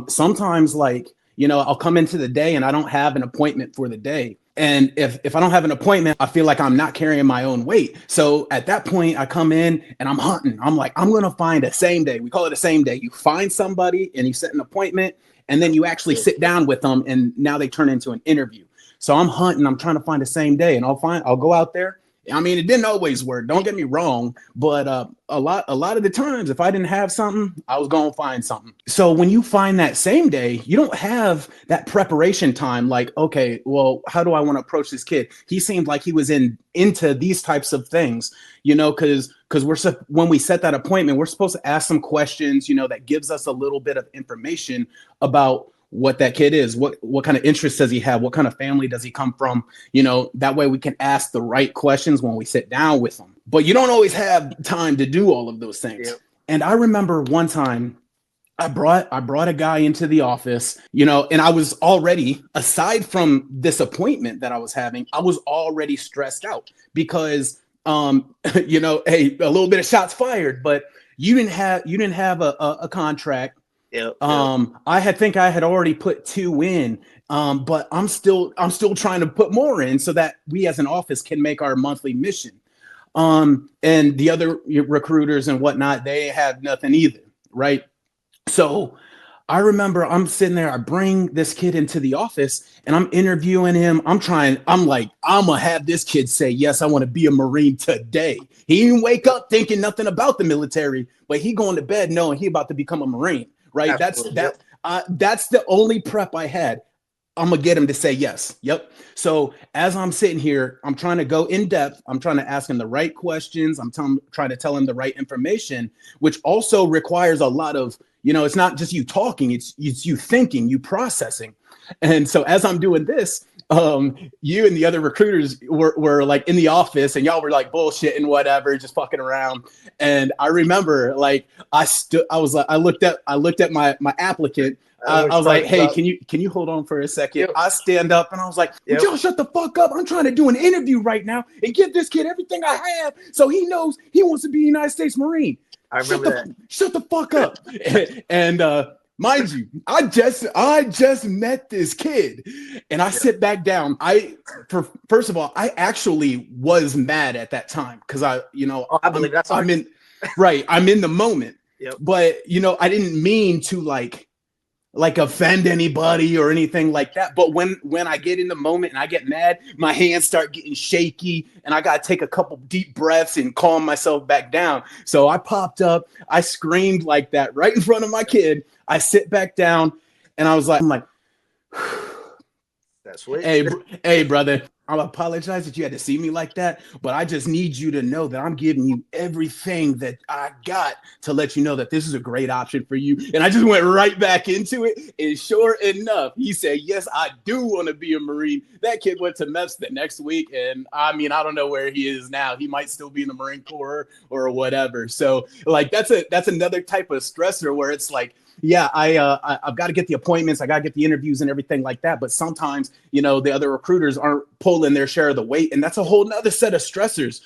Sometimes, like, I'll come into the day and I don't have an appointment for the day. And if I don't have an appointment, I feel like I'm not carrying my own weight. So at that point, I come in and I'm hunting. I'm like, I'm going to find a same day. We call it a same day. You find somebody and you set an appointment, and then you actually sit down with them, and now they turn into an interview. So I'm hunting. I'm trying to find the same day, and I'll go out there. I mean, it didn't always work. Don't get me wrong, but a lot of the times, if I didn't have something, I was going to find something. So when you find that same day, you don't have that preparation time. Like, okay, well, how do I want to approach this kid? He seemed like he was into these types of things, because when we set that appointment, we're supposed to ask some questions, that gives us a little bit of information about what that kid is, what kind of interests does he have, what kind of family does he come from, that way we can ask the right questions when we sit down with them. But you don't always have time to do all of those things. Yep. And I remember one time I brought a guy into the office, and I was already, aside from this appointment that I was having, I was already stressed out because hey, a little bit of shots fired, but you didn't have a contract. Yep. I think I had already put 2 in, but I'm still trying to put more in so that we as an office can make our monthly mission. And the other recruiters and whatnot, they have nothing either, right? So I remember I'm sitting there, I bring this kid into the office and I'm interviewing him. I'm like, I'm gonna have this kid say, yes, I want to be a Marine today. He didn't wake up thinking nothing about the military, but he going to bed knowing he about to become a Marine. Right. Absolutely. That's the only prep I had. I'm going to get him to say yes. Yep. So as I'm sitting here, I'm trying to go in depth. I'm trying to ask him the right questions. I'm trying to tell him the right information, which also requires a lot of, it's not just you talking, it's you thinking, you processing. And so as I'm doing this, you and the other recruiters were like in the office and y'all were like bullshitting, whatever, just fucking around. And I remember like I looked at my applicant. I was like, hey, can you hold on for a second? Yep. I stand up and I was like, would y'all shut the fuck up? I'm trying to do an interview right now and give this kid everything I have so he knows he wants to be a United States Marine. I remember that. Shut the fuck up. And mind you, I just met this kid, and I sit back down. First of all, I actually was mad at that time because I believe that's I'm in the moment. Yep. But I didn't mean to like offend anybody or anything like that. But when I get in the moment and I get mad, my hands start getting shaky and I got to take a couple deep breaths and calm myself back down. So I popped up, I screamed like that right in front of my kid. I sit back down and I'm like, that's sweet. Hey, brother, I apologize that you had to see me like that, but I just need you to know that I'm giving you everything that I got to let you know that this is a great option for you. And I just went right back into it. And sure enough, he said, yes, I do want to be a Marine. That kid went to MEPS the next week. And I mean, I don't know where he is now. He might still be in the Marine Corps or whatever. So like, that's another type of stressor where it's like, yeah, I've got to get the appointments. I got to get the interviews and everything like that. But sometimes, the other recruiters aren't pulling their share of the weight. And that's a whole nother set of stressors.